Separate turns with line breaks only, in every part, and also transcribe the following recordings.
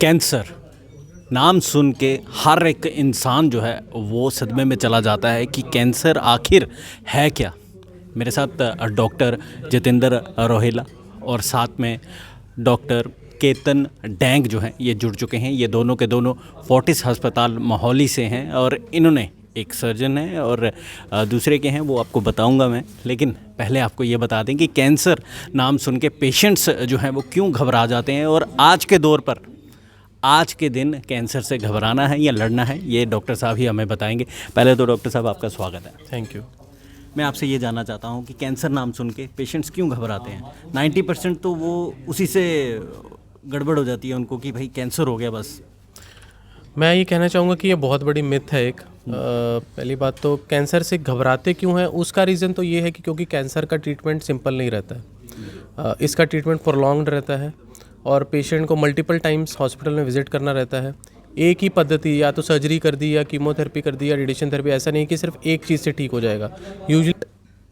Cancer नाम सुन के हर एक इंसान जो है वो सदमे में चला जाता है कि कैंसर आखिर है क्या। मेरे साथ डॉक्टर जितेंद्र रोहेला और साथ में डॉक्टर केतन डैंग जो हैं ये जुड़ चुके हैं। ये दोनों के दोनों फोर्टिस अस्पताल मोहाली से हैं और इन्होंने एक सर्जन है और दूसरे के हैं वो आपको बताऊंगा मैं। लेकिन पहले आपको ये बता दें कि कैंसर नाम सुन के पेशेंट्स जो हैं वो क्यों घबरा जाते हैं और आज के दौर पर आज के दिन कैंसर से घबराना है या लड़ना है, ये डॉक्टर साहब ही हमें बताएंगे। पहले तो डॉक्टर साहब आपका स्वागत है।
Thank you.
मैं आपसे ये जानना चाहता हूँ कि कैंसर नाम सुन के पेशेंट्स क्यों घबराते हैं। 90% तो वो उसी से गड़बड़ हो जाती है उनको कि भाई कैंसर हो गया बस।
मैं ये कहना चाहूँगा कि ये बहुत बड़ी मिथ है एक। पहली बात तो कैंसर से घबराते क्यों हैं, उसका रीज़न तो ये है कि क्योंकि कैंसर का ट्रीटमेंट सिंपल नहीं रहता है। इसका ट्रीटमेंट प्रोलॉन्ग्ड रहता है और पेशेंट को मल्टीपल टाइम्स हॉस्पिटल में विजिट करना रहता है। एक ही पद्धति, या तो सर्जरी कर दी या कीमोथेरेपी कर दी या रेडिएशन थेरेपी, ऐसा नहीं कि सिर्फ एक चीज़ से ठीक हो जाएगा। यूजुअली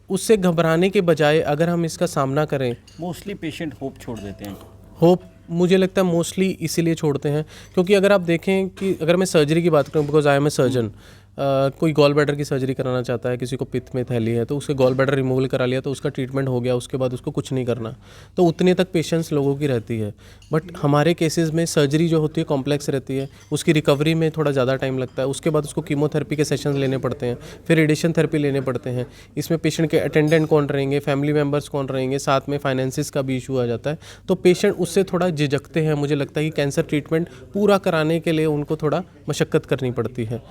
उससे घबराने के बजाय अगर हम इसका सामना करें,
मोस्टली पेशेंट होप छोड़ देते हैं।
होप मुझे लगता है मोस्टली इसीलिए छोड़ते हैं क्योंकि अगर आप देखें कि अगर मैं सर्जरी की बात करूं, because I am a surgeon, कोई गॉल ब्लैडर की सर्जरी कराना चाहता है, किसी को पित्त में थैली है तो उसके गॉल ब्लैडर रिमूवल करा लिया तो उसका ट्रीटमेंट हो गया, उसके बाद उसको कुछ नहीं करना, तो उतने तक पेशेंस लोगों की रहती है। बट हमारे केसेस में सर्जरी जो होती है कॉम्प्लेक्स रहती है, उसकी रिकवरी में थोड़ा ज़्यादा टाइम लगता है। उसके बाद उसको कीमोथेरेपी के सेशंस लेने पड़ते हैं, फिर रेडिएशन थेरेपी लेने पड़ते हैं। इसमें पेशेंट के अटेंडेंट कौन रहेंगे, फैमिली मेम्बर्स कौन रहेंगे, साथ में फाइनेंसिस का भी इशू आ जाता है। तो पेशेंट उससे थोड़ा झिझकते हैं। मुझे लगता है कि कैंसर ट्रीटमेंट पूरा कराने के लिए उनको थोड़ा मशक्क़त करनी पड़ती है।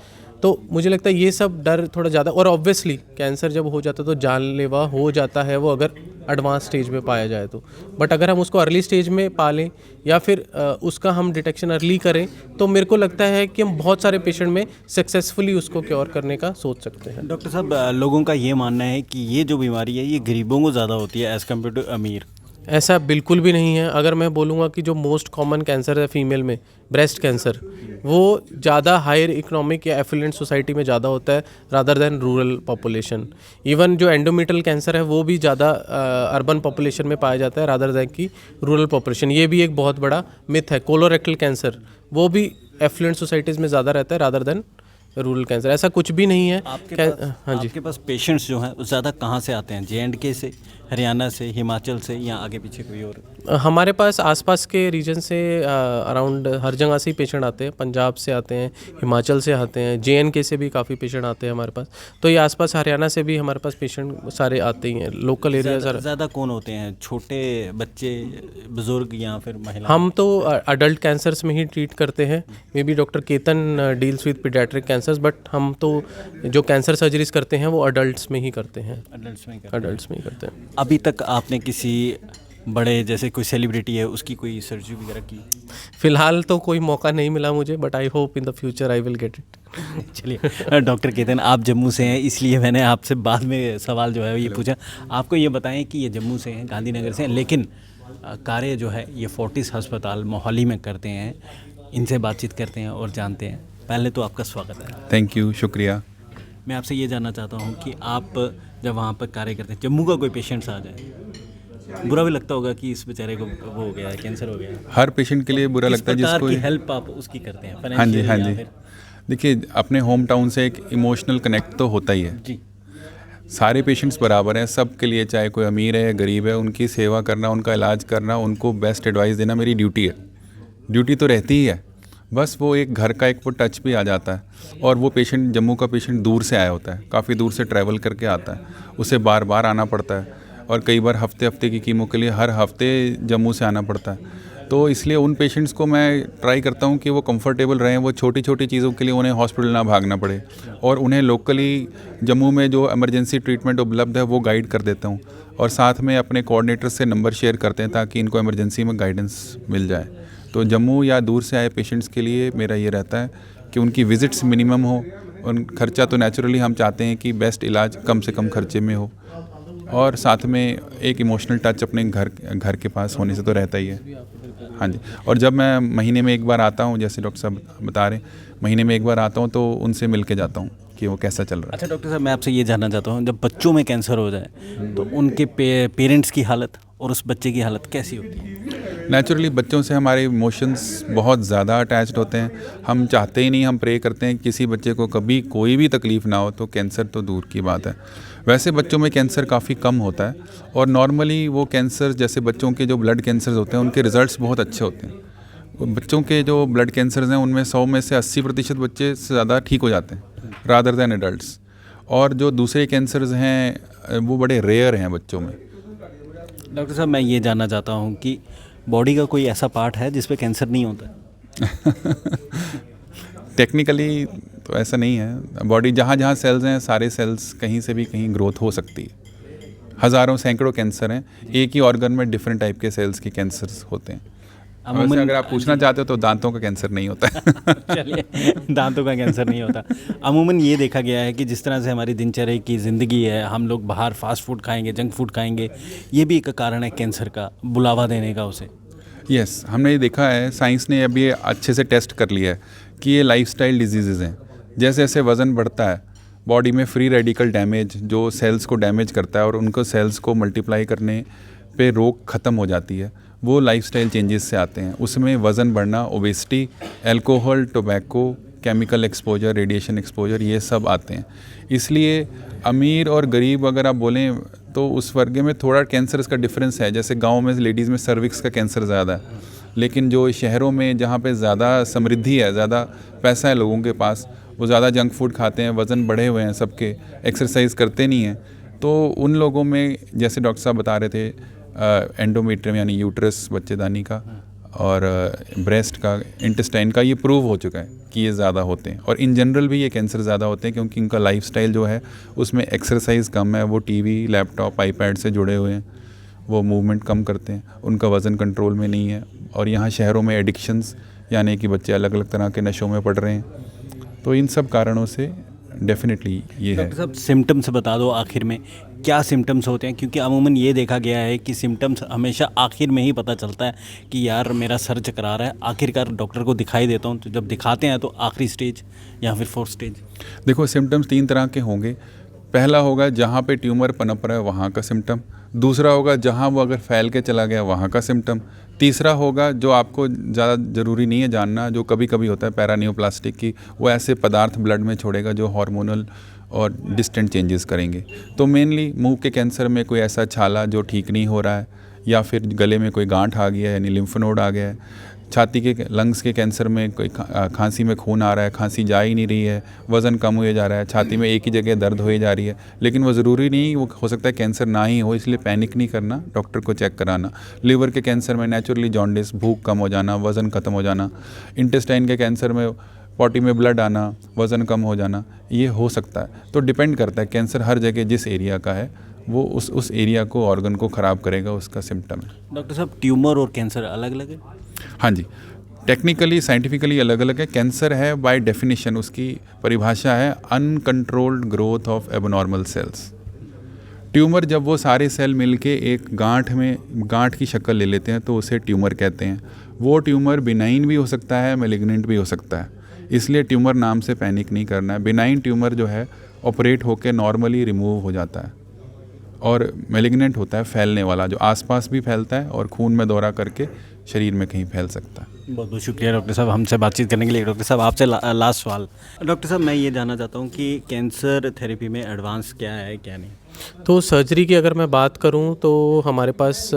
तो मुझे लगता है ये सब डर थोड़ा ज़्यादा, और ऑब्वियसली कैंसर जब हो जाता है तो जानलेवा हो जाता है वो, अगर एडवांस स्टेज में पाया जाए तो। बट अगर हम उसको अर्ली स्टेज में पालें या फिर उसका हम डिटेक्शन अर्ली करें तो मेरे को लगता है कि हम बहुत सारे पेशेंट में सक्सेसफुली उसको क्योर करने का सोच सकते हैं।
डॉक्टर साहब, लोगों का ये मानना है कि ये जो बीमारी है ये गरीबों को ज़्यादा होती है एज़ कम्पेयर टू अमीर।
ऐसा बिल्कुल भी नहीं है। अगर मैं बोलूँगा कि जो मोस्ट कॉमन कैंसर है फीमेल में, ब्रेस्ट कैंसर, वो ज़्यादा हायर इकोनॉमिक या एफिलेंट सोसाइटी में ज़्यादा होता है rather than rural population. Even जो एंडोमेट्रियल कैंसर है वो भी ज़्यादा अर्बन पॉपुलेशन में पाया जाता है रादर देन की रूरल पॉपुलेशन। ये भी एक बहुत बड़ा मिथ है। कोलोरेक्टल कैंसर वो भी एफिलेंट सोसाइटीज़ में ज़्यादा रहता है रादर देन रूरल कैंसर। ऐसा कुछ भी नहीं है। हाँ जी,
आपके पास पेशेंट्स जो हैं वो ज़्यादा कहाँ से आते हैं? JNK से, हरियाणा से, हिमाचल से, या आगे पीछे कोई और?
हमारे पास आसपास के रीजन से अराउंड हर जगह से ही पेशेंट आते हैं। पंजाब से आते हैं, हिमाचल से आते हैं, JNK से भी काफ़ी पेशेंट आते हैं हमारे पास। तो ये आसपास हरियाणा से भी हमारे पास पेशेंट सारे आते ही हैं। लोकल एरिया
ज़्यादा कौन होते हैं? छोटे बच्चे, बुजुर्ग, या फिर महिला?
हम तो अडल्ट कैंसर्स में ही ट्रीट करते हैं। May be doctor Ketan deals with paediatric cancers, but हम तो जो कैंसर सर्जरीज करते हैं वो अडल्ट्स में ही करते हैं।
अडल्ट्स में ही
करते हैं।
अभी तक आपने किसी बड़े, जैसे कोई सेलिब्रिटी है, उसकी कोई सर्जरी वगैरह की?
फिलहाल तो कोई मौका नहीं मिला मुझे, but I hope in the future I will get it.
चलिए डॉक्टर केतन, आप जम्मू से हैं इसलिए मैंने आपसे बाद में सवाल जो है ये पूछा। आपको ये बताएं कि ये जम्मू से हैं, गांधीनगर से हैं, लेकिन कार्य जो है ये फोर्टिस अस्पताल मोहाली में करते हैं। इनसे बातचीत करते हैं और जानते हैं। पहले तो आपका स्वागत है।
थैंक यू, शुक्रिया।
मैं आपसे ये जानना चाहता हूँ कि आप जब वहाँ पर कार्य करते हैं, जम्मू का कोई पेशेंट्स आ जाए, बुरा भी लगता होगा कि इस बेचारे को वो हो गया है, कैंसर हो गया है।
हर पेशेंट के लिए बुरा लगता है जिसको
हेल्प आप उसकी करते हैं?
हाँ जी, हाँ जी। देखिए, अपने होम टाउन से एक इमोशनल कनेक्ट तो होता ही है
जी।
सारे पेशेंट्स बराबर हैं, सब के लिए, चाहे कोई अमीर है या गरीब है, उनकी सेवा करना, उनका इलाज करना, उनको बेस्ट एडवाइस देना मेरी ड्यूटी है। ड्यूटी तो रहती ही है, बस वो एक घर का एक वो टच भी आ जाता है। और वो पेशेंट, जम्मू का पेशेंट दूर से आया होता है, काफ़ी दूर से ट्रैवल करके आता है, उसे बार बार आना पड़ता है और कई बार हफ्ते हफ्ते की कीमो के लिए हर हफ्ते जम्मू से आना पड़ता है। तो इसलिए उन पेशेंट्स को मैं ट्राई करता हूँ कि वो कंफर्टेबल रहें, वो छोटी छोटी चीज़ों के लिए उन्हें हॉस्पिटल ना भागना पड़े, और उन्हें लोकली जम्मू में जो इमरजेंसी ट्रीटमेंट उपलब्ध है वो गाइड कर देता हूँ, और साथ में अपने कोऑर्डिनेटर से नंबर शेयर करते हैं ताकि इनको इमरजेंसी में गाइडेंस मिल जाए। तो जम्मू या दूर से आए पेशेंट्स के लिए मेरा ये रहता है कि उनकी विजिट्स मिनिमम हो, उन खर्चा तो नेचुरली हम चाहते हैं कि बेस्ट इलाज कम से कम खर्चे में हो, और साथ में एक इमोशनल टच अपने घर के पास होने से तो रहता ही है। हाँ जी। और जब मैं महीने में एक बार आता हूँ, जैसे डॉक्टर साहब बता रहे हैं, महीने में एक बार आता हूँ तो उनसे मिल के जाता हूँ। कि वो कैसा चल रहा
अच्छा डॉक्टर साहब, मैं आपसे ये जानना चाहता हूँ, जब बच्चों में कैंसर हो जाए तो उनके पेरेंट्स की हालत और उस बच्चे की हालत कैसी होती है?
है। नेचुरली बच्चों से हमारे इमोशंस बहुत ज़्यादा अटैच्ड होते हैं। हम चाहते ही नहीं, हम प्रे करते हैं कि किसी बच्चे को कभी कोई भी तकलीफ़ ना हो, तो कैंसर तो दूर की बात है। वैसे बच्चों में कैंसर काफ़ी कम होता है, और नॉर्मली वो कैंसर जैसे बच्चों के जो ब्लड कैंसर्स होते हैं उनके रिजल्ट्स बहुत अच्छे होते हैं। बच्चों के जो ब्लड कैंसर्स हैं उनमें 100 में से 80% बच्चे से ज़्यादा ठीक हो जाते हैं रादर दैन एडल्ट्स। और जो दूसरे कैंसर्स हैं वो बड़े रेयर हैं बच्चों में।
डॉक्टर साहब, मैं ये जानना चाहता हूँ कि बॉडी का कोई ऐसा पार्ट है जिस पे कैंसर नहीं होता?
टेक्निकली तो ऐसा नहीं है। बॉडी जहाँ जहाँ सेल्स हैं, सारे सेल्स कहीं से भी कहीं ग्रोथ हो सकती है। हज़ारों सैकड़ों कैंसर हैं, एक ही ऑर्गन में डिफरेंट टाइप के सेल्स के कैंसर्स होते हैं। वैसे अगर आप पूछना चाहते हो तो दांतों का कैंसर नहीं होता है।
चलिए, दांतों का कैंसर नहीं होता। अमूमन ये देखा गया है कि जिस तरह से हमारी दिनचर्या की ज़िंदगी है, हम लोग बाहर फास्ट फूड खाएंगे, जंक फूड खाएंगे, ये भी एक कारण है कैंसर का, बुलावा देने का उसे।
यस, हमने ये देखा है, साइंस ने अभी अच्छे से टेस्ट कर लिया है कि ये लाइफस्टाइल डिजीज़ेज़ हैं। जैसे जैसे वज़न बढ़ता है, बॉडी में फ्री रेडिकल डैमेज जो सेल्स को डैमेज करता है और उनको सेल्स को मल्टीप्लाई करने पे रोक ख़त्म हो जाती है, वो लाइफस्टाइल चेंजेस से आते हैं। उसमें वज़न बढ़ना, obesity, alcohol, tobacco, chemical exposure, radiation exposure, ये सब आते हैं। इसलिए अमीर और गरीब अगर आप बोलें तो उस वर्ग में थोड़ा कैंसर का डिफरेंस है। जैसे गांव में लेडीज़ में सर्विक्स का कैंसर ज़्यादा है, लेकिन जो शहरों में जहाँ पे ज़्यादा समृद्धि है, ज़्यादा पैसा है लोगों के पास, वो ज़्यादा जंक फूड खाते हैं, वज़न बढ़े हुए हैं सबके, एक्सरसाइज करते नहीं हैं, तो उन लोगों में जैसे डॉक्टर साहब बता रहे थे एंडोमेट्रियम यानी यूट्रस, बच्चेदानी का, और ब्रेस्ट का, इंटेस्टाइन का, ये प्रूव हो चुका है कि ये ज़्यादा होते हैं। और इन जनरल भी ये कैंसर ज़्यादा होते हैं क्योंकि इनका लाइफस्टाइल जो है उसमें एक्सरसाइज कम है, वो टीवी, लैपटॉप, आईपैड से जुड़े हुए हैं, वो मूवमेंट कम करते हैं, उनका वज़न कंट्रोल में नहीं है। और यहाँ शहरों में एडिक्शंस यानी कि बच्चे अलग अलग तरह के नशों में पड़ रहे हैं, तो इन सब कारणों से डेफिनेटली ये है।
डॉक्टर साहब, सिम्टम्स बता दो आखिर में क्या सिम्टम्स होते हैं, क्योंकि अमूमन ये देखा गया है कि सिम्टम्स हमेशा आखिर में ही पता चलता है कि यार मेरा सर चकरा रहा है, आखिरकार डॉक्टर को दिखाई देता हूँ, तो जब दिखाते हैं तो आखिरी स्टेज या फिर 4th स्टेज।
देखो, सिम्टम्स 3 तरह के होंगे। पहला होगा जहाँ पे ट्यूमर पनप रहा है वहाँ का सिम्टम, दूसरा होगा जहाँ वो अगर फैल के चला गया वहाँ का सिम्टम, तीसरा होगा जो आपको ज़्यादा ज़रूरी नहीं है जानना, जो कभी कभी होता है पैरानियोप्लास्टिक की, वो ऐसे पदार्थ ब्लड में छोड़ेगा जो हार्मोनल और डिस्टेंट चेंजेस करेंगे। तो मेनली मुंह के कैंसर में कोई ऐसा छाला जो ठीक नहीं हो रहा है, या फिर गले में कोई गांठ आ गया है यानी लिम्फ नोड आ गया है, छाती के लंग्स के कैंसर में कोई खांसी में खून आ रहा है, खांसी जा ही नहीं रही है, वज़न कम हुए जा रहा है, छाती में एक ही जगह दर्द होए जा रही है, लेकिन वो ज़रूरी नहीं, वो हो सकता है कैंसर ना ही हो, इसलिए पैनिक नहीं करना, डॉक्टर को चेक कराना। लिवर के कैंसर में नेचुरली जॉन्डिस, भूख कम हो जाना, वज़न ख़त्म हो जाना, इंटेस्टाइन के कैंसर में पॉटी में ब्लड आना, वज़न कम हो जाना, ये हो सकता है। तो डिपेंड करता है, कैंसर हर जगह जिस एरिया का है वो उस एरिया को, ऑर्गन को ख़राब करेगा, उसका सिम्टम है।
डॉक्टर साहब, ट्यूमर और कैंसर अलग अलग है?
हाँ जी, टेक्निकली साइंटिफिकली अलग अलग है। कैंसर है बाय डेफिनेशन, उसकी परिभाषा है uncontrolled growth of abnormal cells. Tumour जब वो सारे सेल मिलके एक गांठ की शक्ल ले लेते हैं तो उसे ट्यूमर कहते हैं। वो ट्यूमर बिनाइन भी हो सकता है, मैलिग्नेंट भी हो सकता है, इसलिए ट्यूमर नाम से पैनिक नहीं करना है। बिनाइन ट्यूमर जो है ऑपरेट होकर नॉर्मली रिमूव हो जाता है, और मैलिग्नेंट होता है फैलने वाला, जो आसपास भी फैलता है और खून में दौरा करके शरीर में कहीं फैल सकता है।
बहुत बहुत शुक्रिया डॉक्टर साहब हमसे बातचीत करने के लिए। डॉक्टर साहब, आपसे लास्ट सवाल। डॉक्टर साहब, मैं ये जानना चाहता हूँ कि कैंसर थेरेपी में एडवांस क्या है क्या नहीं?
तो सर्जरी की अगर मैं बात करूं तो हमारे पास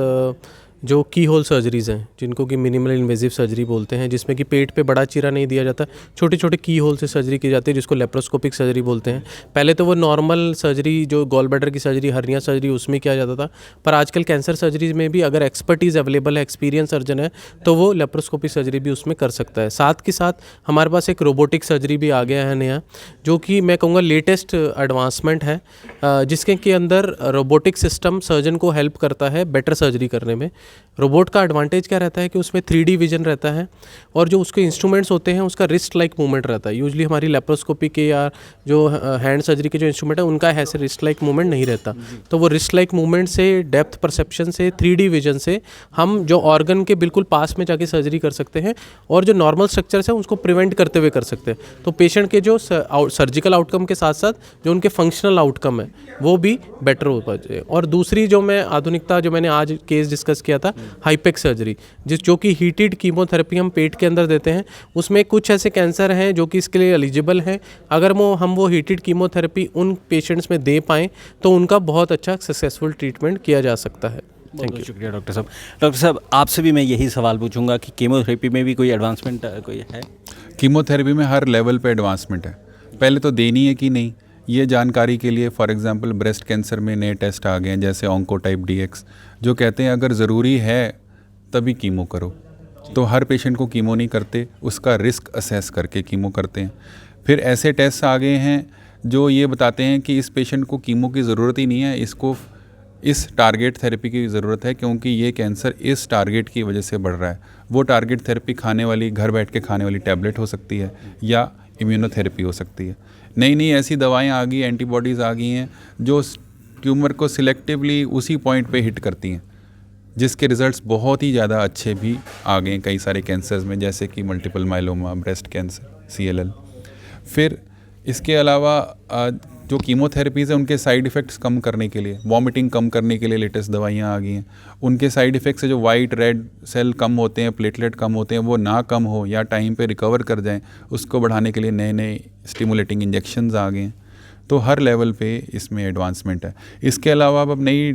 जो की होल सर्जरीज़ हैं, जिनको कि मिनिमल इन्वेजिव सर्जरी बोलते हैं, जिसमें कि पेट पे बड़ा चीरा नहीं दिया जाता, छोटे छोटे की होल से सर्जरी की जाती है, जिसको लेप्रोस्कोपिक सर्जरी बोलते हैं। पहले तो वो नॉर्मल सर्जरी जो गॉल ब्लैडर की सर्जरी, हर्निया सर्जरी, उसमें किया जाता था, पर आजकल कैंसर सर्जरी में भी अगर एक्सपर्टीज़ अवेलेबल है, एक्सपीरियंस सर्जन है, तो वो लेप्रोस्कोपिक सर्जरी भी उसमें कर सकता है। साथ के साथ हमारे पास एक रोबोटिक सर्जरी भी आ गया है नया, जो कि मैं कहूँगा लेटेस्ट एडवांसमेंट है, जिसके के अंदर रोबोटिक सिस्टम सर्जन को हेल्प करता है बेटर सर्जरी करने में। रोबोट का एडवांटेज क्या रहता है कि उसमें 3D विजन रहता है और जो उसके इंस्ट्रूमेंट्स होते हैं उसका रिस्ट लाइक मूवमेंट रहता है। यूजली हमारी लेप्रोस्कोपी के या जो हैंड सर्जरी के जो इंस्ट्रूमेंट है उनका ऐसे रिस्ट लाइक मूवमेंट नहीं रहता। तो वो रिस्ट लाइक मूवमेंट से, डेप्थ परसेप्शन से, 3D विजन से हम जो ऑर्गन के बिल्कुल पास में जाके सर्जरी कर सकते हैं और जो नॉर्मल स्ट्रक्चर्स हैं उसको प्रिवेंट करते हुए कर सकते हैं। तो पेशेंट के जो सर्जिकल आउटकम के साथ साथ जो उनके फंक्शनल आउटकम है वो भी बेटर हो पाए। और दूसरी जो मैं आधुनिकता जो मैंने आज केस डिस्कस किया था, हाईपेक सर्जरी, जो कि हीटेड कीमोथेरेपी हम पेट के अंदर देते हैं, उसमें कुछ ऐसे कैंसर हैं जो कि इसके लिए एलिजिबल हैं। अगर हम वो हीटेड कीमोथेरेपी उन पेशेंट्स में दे पाएँ तो उनका बहुत अच्छा सक्सेसफुल ट्रीटमेंट किया जा सकता है। Thank you.
शुक्रिया डॉक्टर साहब। डॉक्टर साहब, आपसे भी मैं यही सवाल पूछूंगा कि कीमोथेरेपी में भी कोई एडवांसमेंट कोई है?
कीमोथेरेपी में हर लेवल पे एडवांसमेंट है। पहले तो देनी है कि नहीं, ये जानकारी के लिए फॉर एग्जांपल ब्रेस्ट कैंसर में नए टेस्ट आ गए हैं जैसे ऑन्कोटाइप DX, जो कहते हैं अगर ज़रूरी है तभी कीमो करो। तो हर पेशेंट को कीमो नहीं करते, उसका रिस्क असेस करके कीमो करते हैं। फिर ऐसे टेस्ट आ गए हैं जो ये बताते हैं कि इस पेशेंट को कीमो की ज़रूरत ही नहीं है, इसको इस टारगेट थेरेपी की ज़रूरत है क्योंकि ये कैंसर इस टारगेट की वजह से बढ़ रहा है। वो टारगेट थेरेपी खाने वाली, घर बैठ के खाने वाली टैबलेट हो सकती है या इम्यूनोथेरेपी हो सकती है। नई नई ऐसी दवाएं आ गई, एंटीबॉडीज़ आ गई हैं जो ट्यूमर को सिलेक्टिवली उसी पॉइंट पे हिट करती हैं, जिसके रिजल्ट्स बहुत ही ज़्यादा अच्छे भी आ गए हैं कई सारे कैंसर्स में, जैसे कि multiple myeloma, breast cancer, CLL। फिर इसके अलावा जो कीमोथेरेपीज़ हैं उनके साइड इफ़ेक्ट्स कम करने के लिए, वॉमिटिंग कम करने के लिए लेटेस्ट दवाइयाँ आ गई हैं। उनके साइड इफ़ेक्ट्स से जो वाइट रेड सेल कम होते हैं, प्लेटलेट कम होते हैं, वो ना कम हो या टाइम पे रिकवर कर जाएं, उसको बढ़ाने के लिए नए नए स्टिमुलेटिंग इंजेक्शंस आ गए हैं। तो हर लेवल पे इसमें एडवांसमेंट है। इसके अलावा अब नई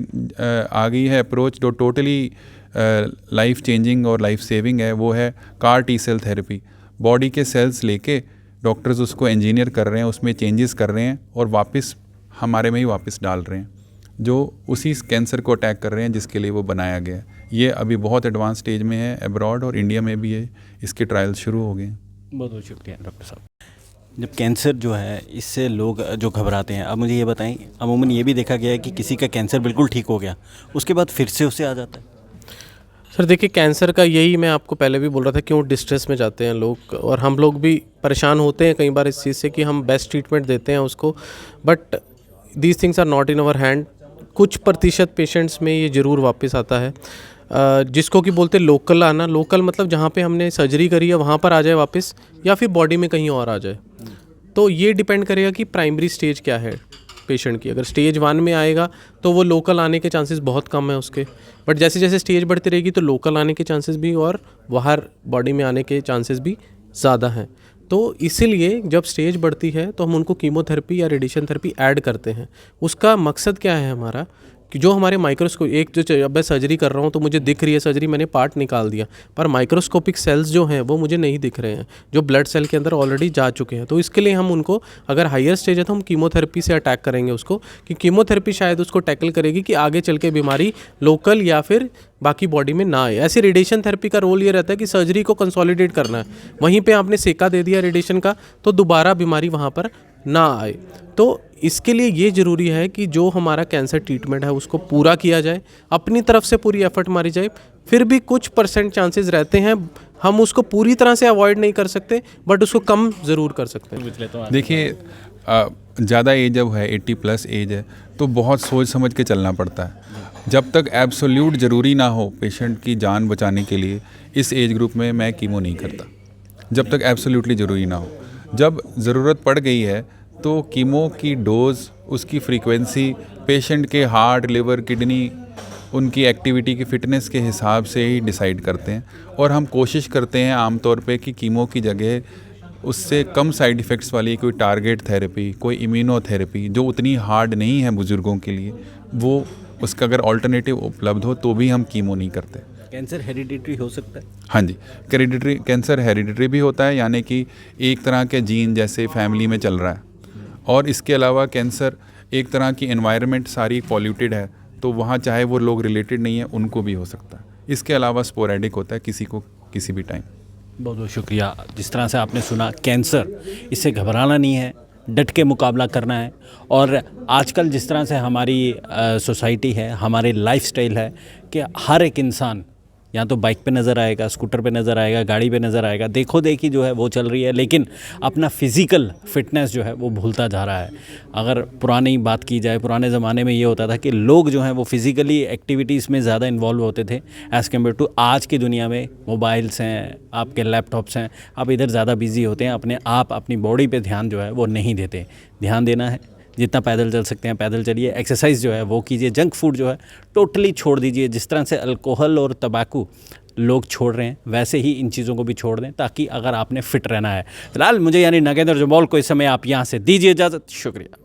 आ गई है अप्रोच जो टोटली लाइफ चेंजिंग और लाइफ सेविंग है, वो है CAR T cell therapy. Body के सेल्स लेके डॉक्टर्स उसको इंजीनियर कर रहे हैं, उसमें चेंजेस कर रहे हैं और वापस हमारे में ही वापस डाल रहे हैं, जो उसी कैंसर को अटैक कर रहे हैं जिसके लिए वो बनाया गया है। ये अभी बहुत एडवांस स्टेज में है अब्रॉड, और इंडिया में भी है, इसके ट्रायल्स शुरू हो गए हैं।
बहुत बहुत शुक्रिया डॉक्टर साहब। जब कैंसर जो है इससे लोग जो घबराते हैं, अब मुझे ये बताएं, अमूमन ये भी देखा गया है कि किसी का कैंसर बिल्कुल ठीक हो गया, उसके बाद फिर से उससे आ जाता है।
सर देखिए, कैंसर का यही मैं आपको पहले भी बोल रहा था, क्यों डिस्ट्रेस में जाते हैं लोग, और हम लोग भी परेशान होते हैं कई बार इस चीज़ से कि हम बेस्ट ट्रीटमेंट देते हैं उसको, but these things are not in our hand. कुछ प्रतिशत पेशेंट्स में ये ज़रूर वापस आता है, जिसको कि बोलते हैं लोकल आना। लोकल मतलब जहाँ पे हमने सर्जरी करी है वहाँ पर आ जाए वापस, या फिर बॉडी में कहीं और आ जाए। तो ये डिपेंड करेगा कि प्राइमरी स्टेज क्या है पेशेंट की। अगर स्टेज 1 में आएगा तो वो लोकल आने के चांसेस बहुत कम है उसके, बट जैसे जैसे स्टेज बढ़ती रहेगी तो लोकल आने के चांसेस भी और बाहर बॉडी में आने के चांसेस भी ज़्यादा हैं। तो इसीलिए जब स्टेज बढ़ती है तो हम उनको कीमोथेरेपी या रेडिएशन थेरेपी ऐड करते हैं। उसका मकसद क्या है हमारा, कि जो हमारे माइक्रोस्कोप, एक जो जब मैं सर्जरी कर रहा हूँ तो मुझे दिख रही है सर्जरी, मैंने पार्ट निकाल दिया, पर माइक्रोस्कोपिक सेल्स जो हैं वो मुझे नहीं दिख रहे हैं, जो ब्लड सेल के अंदर ऑलरेडी जा चुके हैं। तो इसके लिए हम उनको, अगर हायर स्टेज है तो हम कीमोथेरेपी से अटैक करेंगे उसको, कि कीमोथेरेपी शायद उसको टैकल करेगी कि आगे चल के बीमारी लोकल या फिर बाकी बॉडी में ना आए। ऐसे रेडिएशन थेरेपी का रोल ये रहता है कि सर्जरी को कंसोलिडेट करना है, वहीं पे आपने सेका दे दिया रेडिएशन का तो दोबारा बीमारी वहाँ पर ना आए। तो इसके लिए ये ज़रूरी है कि जो हमारा कैंसर ट्रीटमेंट है उसको पूरा किया जाए, अपनी तरफ से पूरी एफर्ट मारी जाए। फिर भी कुछ % चांसेस रहते हैं, हम उसको पूरी तरह से अवॉइड नहीं कर सकते, बट उसको कम ज़रूर कर सकते हैं।
देखिए, ज़्यादा एज जब है, 80+ एज है, तो बहुत सोच समझ के चलना पड़ता है। जब तक एब्सोल्यूट ज़रूरी ना हो पेशेंट की जान बचाने के लिए, इस एज ग्रुप में मैं कीमो नहीं करता, जब तक एब्सोल्यूटली ज़रूरी ना हो। जब ज़रूरत पड़ गई है तो कीमो की डोज़, उसकी फ्रीक्वेंसी पेशेंट के हार्ट, लिवर, किडनी, उनकी एक्टिविटी की फ़िटनेस के हिसाब से ही डिसाइड करते हैं। और हम कोशिश करते हैं आमतौर पे कि कीमो की जगह उससे कम साइड इफ़ेक्ट्स वाली कोई टारगेट थेरेपी, कोई इम्यूनोथेरेपी जो उतनी हार्ड नहीं है बुज़ुर्गों के लिए, वो उसका अगर ऑल्टरनेटिव उपलब्ध हो तो भी हम कीमो नहीं करते।
कैंसर हेरिडिटरी हो सकता है?
हाँ जी, कैंसर हेरिडिटरी भी होता है, यानी कि एक तरह के जीन जैसे फैमिली में चल रहा है। और इसके अलावा कैंसर एक तरह की एनवायरनमेंट सारी पॉल्यूटेड है, तो वहाँ चाहे वो लोग रिलेटेड नहीं है उनको भी हो सकता है। इसके अलावा स्पोरेडिक होता है किसी को किसी भी टाइम।
बहुत बहुत शुक्रिया। जिस तरह से आपने सुना, कैंसर, इससे घबराना नहीं है, डट के मुकाबला करना है। और आजकल जिस तरह से हमारी सोसाइटी है, हमारे लाइफस्टाइल है कि हर एक इंसान या तो बाइक पे नज़र आएगा, स्कूटर पे नज़र आएगा, गाड़ी पे नज़र आएगा, देखो देखी जो है वो चल रही है, लेकिन अपना फिज़िकल फ़िटनेस जो है वो भूलता जा रहा है। अगर पुरानी बात की जाए, पुराने ज़माने में ये होता था कि लोग जो हैं वो फिज़िकली एक्टिविटीज़ में ज़्यादा इन्वॉल्व होते थे एज़ कम्पेयर टू आज की दुनिया में मोबाइल्स हैं, आपके लैपटॉप्स हैं, आप इधर ज़्यादा बिजी होते हैं, अपने आप अपनी बॉडी पे ध्यान जो है वो नहीं देते। ध्यान देना है, जितना पैदल चल सकते हैं पैदल चलिए, एक्सरसाइज जो है वो कीजिए, जंक फूड जो है टोटली छोड़ दीजिए। जिस तरह से अल्कोहल और तंबाकू लोग छोड़ रहे हैं वैसे ही इन चीज़ों को भी छोड़ दें, ताकि अगर आपने फ़िट रहना है। फिलहाल मुझे यानी नागेंद्र जमोल को इस समय आप यहाँ से दीजिए इजाज़त। शुक्रिया।